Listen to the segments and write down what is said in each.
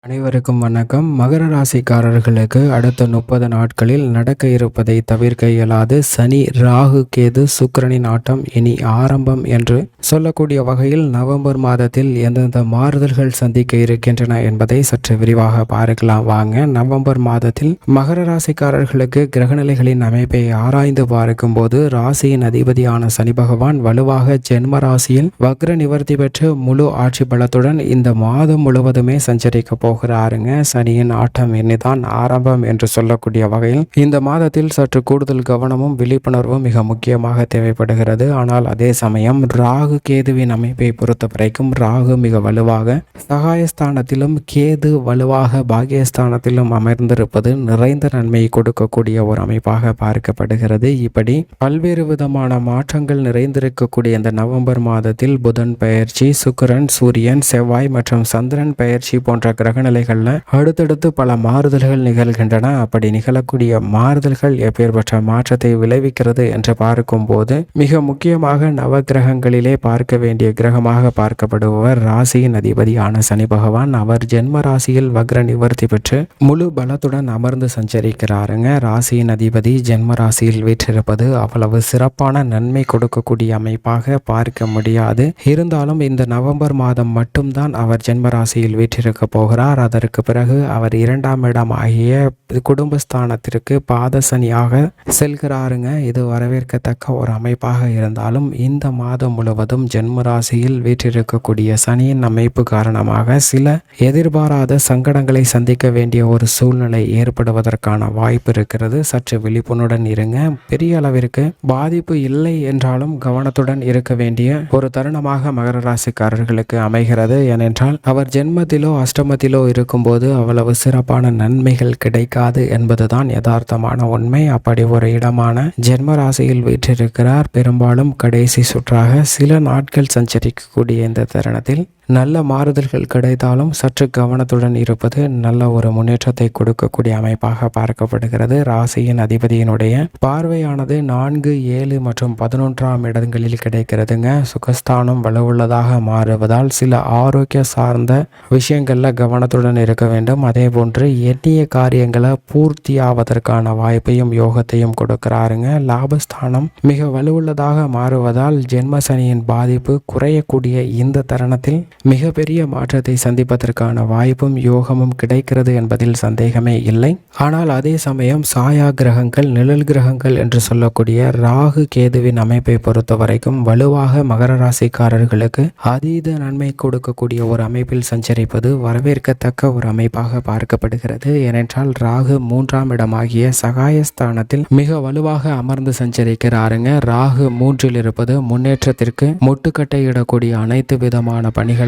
அனைவருக்கும் வணக்கம். மகர ராசிக்காரர்களுக்கு அடுத்த 30 நாட்களில் நடக்க இருப்பதை தவிர்க்க இயலாது. சனி, ராகு, கேது, சுக்கிரனின் ஆட்டம் இனி ஆரம்பம் என்று சொல்லக்கூடிய வகையில் நவம்பர் மாதத்தில் எந்தெந்த மாறுதல்கள் சந்திக்க இருக்கின்றன என்பதை சற்று விரிவாக பார்க்கலாம் வாங்க. நவம்பர் மாதத்தில் மகர ராசிக்காரர்களுக்கு கிரகநிலைகளின் அமைப்பை ஆராய்ந்து பார்க்கும் போது ராசியின் அதிபதியான சனி பகவான் வலுவாக ஜென்ம ராசியில் வக்ர நிவர்த்தி பெற்று முழு ஆட்சி பலத்துடன் இந்த மாதம் முழுவதுமே சஞ்சரிக்க போகிறாருங்க. சனியின் ஆட்டம் இனிதான் ஆரம்பம் என்று சொல்லக்கூடிய வகையில் இந்த மாதத்தில் சற்று கூடுதல் கவனமும் விழிப்புணர்வும் மிக முக்கியமாக தேவைப்படுகிறது. ஆனால் அதே சமயம் ராகு கேதுவின் அமைப்பை பொறுத்த வரைக்கும் ராகு மிக வலுவாக சகாயஸ்தானத்திலும் கேது வலுவாக பாகியஸ்தானத்திலும் அமர்ந்திருப்பது நிறைந்த நன்மையை கொடுக்கக்கூடிய ஒரு அமைப்பாக பார்க்கப்படுகிறது. இப்படி பல்வேறு விதமான மாற்றங்கள் நிறைந்திருக்கக்கூடிய இந்த நவம்பர் மாதத்தில் புதன் பெயர்ச்சி, சுக்கிரன், சூரியன், செவ்வாய் மற்றும் சந்திரன் பெயர்ச்சி போன்ற கிரகநிலைகள்ல அடுத்தடுத்து பல மாறுதல்கள் நிகழ்கின்றன. அப்படி நிகழக்கூடிய மாறுதல்கள் எப்பேற்பட்ட மாற்றத்தை விளைவிக்கிறது என்று பார்க்கும்போது மிக முக்கியமாக நவ கிரகங்களிலே பார்க்க வேண்டிய கிரகமாக பார்க்கப்படுபவர் ராசியின் அதிபதியான சனி பகவான். அவர் ஜென்ம ராசியில் வக்ர நிவர்த்தி பெற்று முழு பலத்துடன் அமர்ந்து சஞ்சரிக்கிறாருங்க. ராசியின் அதிபதி ஜென்ம ராசியில் வீற்றிருப்பது அவ்வளவு சிறப்பான நன்மை கொடுக்கக்கூடிய அமைப்பாக பார்க்க முடியாது. இருந்தாலும் இந்த நவம்பர் மாதம் மட்டும்தான் அவர் ஜென்ம ராசியில் வீற்றிருக்க போகிறார். அதற்கு பிறகு அவர் 2ஆம் இடம் ஆகிய குடும்பஸ்தானத்திற்கு பாத சனியாக செல்கிறாருங்க. இது வரவேற்கத்தக்க ஒரு அமைப்பாக இருந்தாலும் இந்த மாதம் முழுவதும் ஜென்ம ராசியில் வீற்றிருக்கக்கூடிய சனியின் அமைப்பு காரணமாக சில எதிர்பாராத சங்கடங்களை சந்திக்க வேண்டிய ஒரு சூழ்நிலை ஏற்படுவதற்கான வாய்ப்பு இருக்கிறது. சற்று விழிப்புணர்வுடன் இருங்க. பெரிய அளவிற்கு பாதிப்பு இல்லை என்றாலும் கவனத்துடன் இருக்க வேண்டிய ஒரு தருணமாக மகர ராசிக்காரர்களுக்கு அமைகிறது. ஏனென்றால் அவர் ஜென்மத்திலோ அஷ்டமத்திலோ இருக்கும்போது அவ்வளவு சிறப்பான நன்மைகள் கிடைக்காது என்பதுதான் யதார்த்தமான உண்மை. அப்படி ஒரு இடமான ஜென்ம ராசியில் வீற்றிருக்கிறார். பெரும்பாலும் கடைசி சுற்றாக சில நாட்கள் சஞ்சரிக்கக்கூடிய இந்த தருணத்தில் நல்ல மாறுதல்கள் கிடைத்தாலும் சற்று கவனத்துடன் இருப்பது நல்ல ஒரு முன்னேற்றத்தை கொடுக்கக்கூடிய அமைப்பாக பார்க்கப்படுகிறது. ராசியின் அதிபதியினுடைய பார்வையானது 4, 7 மற்றும் 11ஆம் இடங்களில் கிடைக்கிறதுங்க. சுகஸ்தானம் வலுவுள்ளதாக மாறுவதால் சில ஆரோக்கிய சார்ந்த விஷயங்கள்ல கவனத்துடன் இருக்க வேண்டும். அதே போன்று எண்ணிய காரியங்களை பூர்த்தி ஆவதற்கான வாய்ப்பையும் யோகத்தையும் கொடுக்கிறாருங்க. லாபஸ்தானம் மிக வலுவுள்ளதாக மாறுவதால் ஜென்ம சனியின் பாதிப்பு குறையக்கூடிய இந்த தருணத்தில் மிகப்பெரிய மாற்றத்தை சந்திப்பதற்கான வாய்ப்பும் யோகமும் கிடைக்கிறது என்பதில் சந்தேகமே இல்லை. ஆனால் அதே சமயம் சாயா கிரகங்கள், நிழல் கிரகங்கள் என்று சொல்லக்கூடிய ராகு கேதுவின் அமைப்பை பொறுத்த வரைக்கும் வலுவாக மகர ராசிக்காரர்களுக்கு அதீத நன்மை கொடுக்கக்கூடிய ஒரு அமைப்பில் சஞ்சரிப்பது வரவேற்கத்தக்க ஒரு அமைப்பாக பார்க்கப்படுகிறது. ஏனென்றால் ராகு 3ஆம் இடமாகிய சகாயஸ்தானத்தில் மிக வலுவாக அமர்ந்து சஞ்சரிக்கிறாருங்க. ராகு 3இல் இருப்பது முன்னேற்றத்திற்கு முட்டுக்கட்டையிடக்கூடிய அனைத்து விதமான பணிகளையும்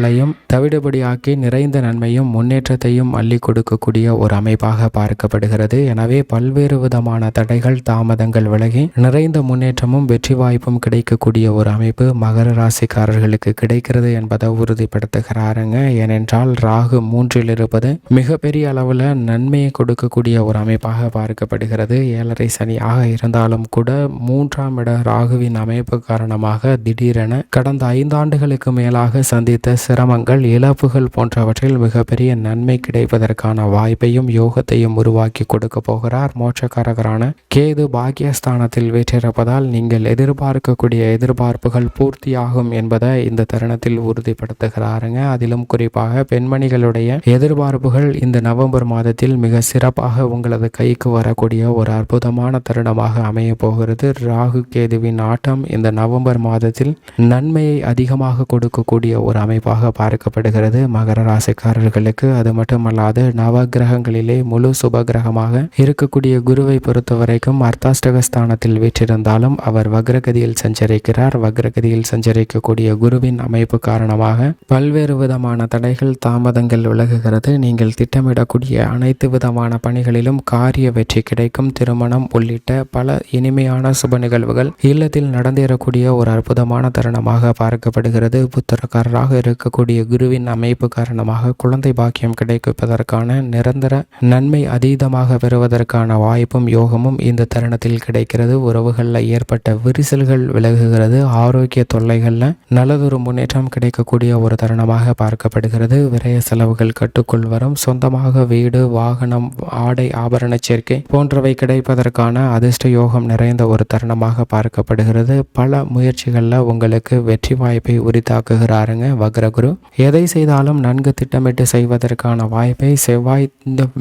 தவிடுபடியாக்கி நிறைந்த நன்மையும் முன்னேற்றத்தையும் அள்ளி கொடுக்கக்கூடிய ஒரு அமைப்பாக பார்க்கப்படுகிறது. எனவே பல்வேறு விதமான தடைகள், தாமதங்கள் விலகி நிறைந்த முன்னேற்றமும் வெற்றி வாய்ப்பும் கிடைக்கக்கூடிய ஒரு அமைப்பு மகர ராசிக்காரர்களுக்கு கிடைக்கிறது என்பதை உறுதிப்படுத்துகிறாருங்க. ஏனென்றால் ராகு 3இல் இருப்பது மிகப்பெரிய அளவில் நன்மையை கொடுக்கக்கூடிய ஒரு அமைப்பாக பார்க்கப்படுகிறது. 7.5 சனியாக இருந்தாலும் கூட 3ஆம் இட ராகுவின் அமைப்பு காரணமாக திடீரென கடந்த 5 ஆண்டுகளுக்கு மேலாக சந்தித்த சிரமங்கள், இழப்புகள் போன்றவற்றில் மிகப்பெரிய நன்மை கிடைப்பதற்கான வாய்ப்பையும் யோகத்தையும் உருவாக்கி கொடுக்க போகிறார். மோட்சக்காரகரான கேது பாக்கியஸ்தானத்தில் வீற்றிருப்பதால் நீங்கள் எதிர்பார்க்கக்கூடிய எதிர்பார்ப்புகள் பூர்த்தியாகும் என்பதை இந்த தருணத்தில் உறுதிப்படுத்துகிறாருங்க. அதிலும் குறிப்பாக பெண்மணிகளுடைய எதிர்பார்ப்புகள் இந்த நவம்பர் மாதத்தில் மிக சிறப்பாக உங்களது கைக்கு வரக்கூடிய ஒரு அற்புதமான தருணமாக அமைய போகிறது. ராகு கேதுவின் ஆட்டம் இந்த நவம்பர் மாதத்தில் நன்மையை அதிகமாக கொடுக்கக்கூடிய ஒரு அமைப்பாக பார்க்கப்படுகிறது மகர ராசிக்காரர்களுக்கு. அது மட்டுமல்லாது நவ கிரகங்களிலே முழு சுப கிரகமாக இருக்கக்கூடிய குருவை பொறுத்த வரைக்கும் அர்த்தாஷ்டகஸ்தானத்தில் வீற்றிருந்தாலும் அவர் வக்ரகதியில் சஞ்சரிக்கிறார். வக்ரகதியில் சஞ்சரிக்கக்கூடிய குருவின் அமைப்பு காரணமாக பல்வேறு விதமான தடைகள், தாமதங்கள் விலகுகிறது. நீங்கள் திட்டமிடக்கூடிய அனைத்து விதமான பணிகளிலும் காரிய வெற்றி கிடைக்கும். திருமணம் உள்ளிட்ட பல இனிமையான சுப நிகழ்வுகள் இல்லத்தில் நடந்தேறக்கூடிய ஒரு அற்புதமான தருணமாக பார்க்கப்படுகிறது. புத்திரக்காரராக இருக்கக்கூடிய குருவின் அமைப்பு காரணமாக குழந்தை பாக்கியம் கிடைப்பதற்கான நிரந்தர நன்மை அதீதமாக பெறுவதற்கான வாய்ப்பும் யோகமும் இந்த தருணத்தில் கிடைக்கிறது. உறவுகளில் ஏற்பட்ட விரிசல்கள் விலகுகிறது. ஆரோக்கிய தொல்லைகளில் நல்லதொரு முன்னேற்றம் கிடைக்கக்கூடிய ஒரு தருணமாக பார்க்கப்படுகிறது. விரய செலவுகள் கட்டுக்குள் வரும். சொந்தமாக வீடு, வாகனம், ஆடை ஆபரண சேர்க்கை போன்றவை கிடைப்பதற்கான அதிர்ஷ்ட யோகம் நிறைந்த ஒரு தருணமாக பார்க்கப்படுகிறது. பல முயற்சிகளில் உங்களுக்கு வெற்றி வாய்ப்பை உரித்தாக்குகிறாருங்க வக்ரகுரு. எதை செய்தாலும் நன்கு திட்டமிட்டு செய்வதற்கான வாய்ப்பை செவ்வாய்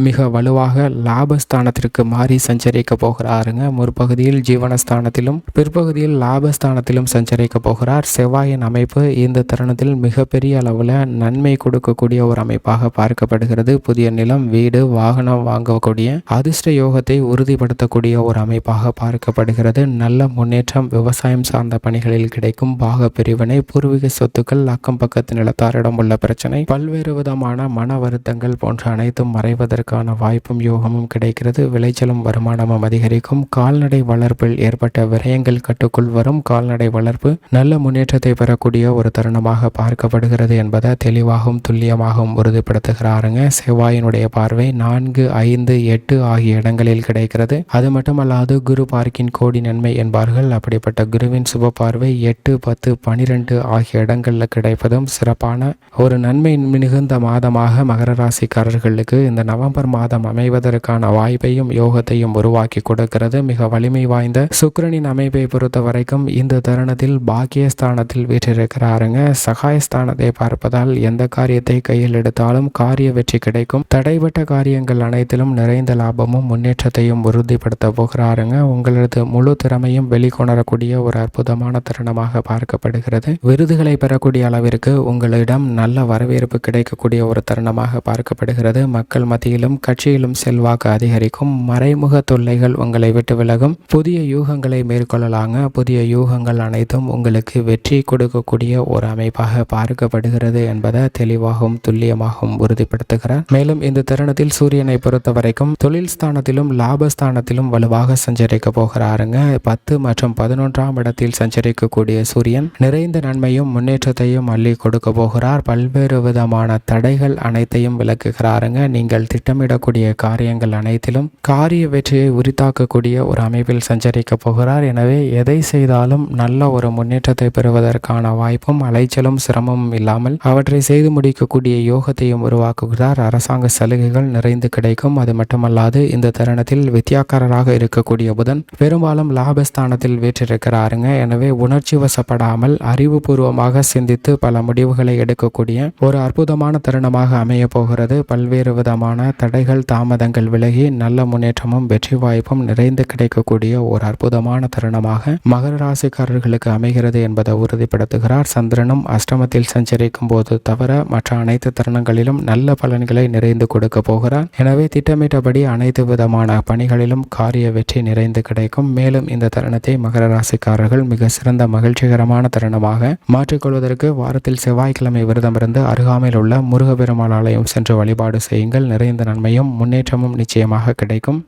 மிக வலுவாக லாபஸ்தானத்திற்கு மாறி சஞ்சரிக்க போகிறாருங்க. முற்பகுதியில் ஜீவனஸ்தானத்திலும் பிற்பகுதியில் லாபஸ்தானத்திலும் சஞ்சரிக்க போகிறார். செவ்வாயின் அமைப்பு இந்த தருணத்தில் மிகப்பெரிய அளவில் நன்மை கொடுக்கக்கூடிய ஒரு அமைப்பாக பார்க்கப்படுகிறது. புதிய நிலம், வீடு, வாகனம் வாங்கக்கூடிய அதிர்ஷ்ட யோகத்தை உறுதிப்படுத்தக்கூடிய ஒரு அமைப்பாக பார்க்கப்படுகிறது. நல்ல முன்னேற்றம் விவசாயம் சார்ந்த பணிகளில் கிடைக்கும். பாக பிரிவினை, பூர்வீக சொத்துக்கள், அக்கம் பக்கத்து நிலத்தாரிடம் உள்ள பிரச்சனை, பல்வேறு விதமான மன வருத்தங்கள் போன்ற அனைத்தும் மறைவதற்கான வாய்ப்பும் யோகமும் கிடைக்கிறது. விளைச்சலும் வருமானமும் அதிகரிக்கும். கால்நடை வளர்ப்பில் ஏற்பட்ட விரயங்கள் கட்டுக்குள் வரும். கால்நடை வளர்ப்பு நல்ல முன்னேற்றத்தை பெறக்கூடிய ஒரு தருணமாக பார்க்கப்படுகிறது என்பதை தெளிவாகவும் துல்லியமாகவும் உறுதிப்படுத்துகிறாருங்க. செவ்வாயினுடைய பார்வை 4, 5, 8 ஆகிய இடங்களில் கிடைக்கிறது. அது மட்டுமல்லாது குரு பார்க்கின் கோடி நன்மை என்பார்கள். அப்படிப்பட்ட குருவின் சுப பார்வை 8, 10, 12 ஆகிய இடங்களில் கிடைப்பதும் சிறப்பான ஒரு நன்மை மிகுந்த மாதமாக மகர ராசிக்காரர்களுக்கு இந்த நவம்பர் மாதம் அமைவதற்கான வாய்ப்பையும் யோகத்தையும் உருவாக்கி கொடுக்கிறது. மிக வலிமை வாய்ந்த சுக்கிரனின் அமைப்பை பொறுத்த வரைக்கும் இந்த தருணத்தில் பாக்கியஸ்தானத்தில் வீற்றிருக்கிறாருங்க. சகாயஸ்தானத்தை பார்ப்பதால் எந்த காரியத்தை கையில் எடுத்தாலும் காரிய வெற்றி கிடைக்கும். தடைபட்ட காரியங்கள் அனைத்திலும் நிறைந்த லாபமும் முன்னேற்றத்தையும் உறுதிப்படுத்த போகிறாருங்க. உங்களது முழு திறமையும் வெளிக்கொணரக்கூடிய ஒரு அற்புதமான தருணமாக பார்க்கப்படுகிறது. விருதுகளை பெறக்கூடிய அளவிற்கு உங்களிடம் நல்ல வரவேற்பு கிடைக்கக்கூடிய ஒரு தருணமாக பார்க்கப்படுகிறது. மக்கள் மத்தியிலும் கட்சியிலும் செல்வாக்கு அதிகரிக்கும். மறைமுக தொல்லைகள் உங்களை விட்டு விலகும். புதிய யூகங்களை மேற்கொள்ளலாங்க. புதிய யூகங்கள் அனைத்தும் உங்களுக்கு வெற்றி கொடுக்கக்கூடிய ஒரு அமைப்பாக பார்க்கப்படுகிறது என்பதை தெளிவாகவும் துல்லியமாகவும் உறுதிப்படுத்துகிறார். மேலும் இந்த தருணத்தில் சூரியனை பொறுத்த வரைக்கும் தொழில் ஸ்தானத்திலும் லாபஸ்தானத்திலும் வலுவாக சஞ்சரிக்க போகிறாருங்க. 10 மற்றும் 11ஆம் இடத்தில் சஞ்சரிக்கக்கூடிய சூரியன் நிறைந்த நன்மையும் முன்னேற்றத்தையும் அள்ளி கொடுக்க போகிறார். பல்வேறு விதமான தடைகள் அனைத்தையும் விளக்குகிறாருங்க. நீங்கள் திட்டமிடக்கூடிய காரியங்கள் அனைத்திலும் காரிய வெற்றியை உரித்தாக்கக்கூடிய ஒரு அமைப்பில் சஞ்சரிக்க போகிறார். எனவே எதை செய்தாலும் நல்ல ஒரு முன்னேற்றத்தை பெறுவதற்கான வாய்ப்பும் அலைச்சலும் சிரமமும் இல்லாமல் அவற்றை செய்து முடிக்கக்கூடிய யோகத்தையும் உருவாக்குகிறார். அரசாங்க சலுகைகள் நிறைந்து கிடைக்கும். அது மட்டுமல்லாது இந்த தருணத்தில் வித்தியாக்காரராக இருக்கக்கூடிய புதன் பெரும்பாலும் லாபஸ்தானத்தில் வீற்றிருக்கிறாருங்க. எனவே உணர்ச்சி வசப்படாமல் அறிவுபூர்வமாக சிந்தித்து பல முடிவுகளை எடுக்கக்கூடிய ஒரு அற்புதமான தருணமாக அமைய போகிறது. பல்வேறு விதமான தடைகள் தாமதங்கள் விலகி நல்ல முன்னேற்றமும் வெற்றி வாய்ப்பும் நிறைந்து கிடைக்கக்கூடிய ஒரு அற்புதமான தருணமாக மகர ராசிக்காரர்களுக்கு அமைகிறது என்பதை உறுதிப்படுத்துகிறார். சந்திரனும் அஷ்டமத்தில் சஞ்சரிக்கும் போது தவிர மற்ற அனைத்து தருணங்களிலும் நல்ல பலன்களை நிறைந்து கொடுக்க போகிறார். எனவே திட்டமிட்டபடி அனைத்து விதமான பணிகளிலும் காரிய வெற்றி நிறைந்து கிடைக்கும். மேலும் இந்த தருணத்தை மகர ராசிக்காரர்கள் மிக சிறந்த மகிழ்ச்சிகரமான தருணமாக மாற்றிக்கொள்வதற்கு வாரத்தில் செவ்வாய்க்கிழமை விரதமிருந்து அருகாமையில் உள்ள முருகப்பெருமாள் ஆலயம் சென்று வழிபாடு செய்யுங்கள். நிறைந்த நன்மையும் முன்னேற்றமும் நிச்சயமாக கிடைக்கும்.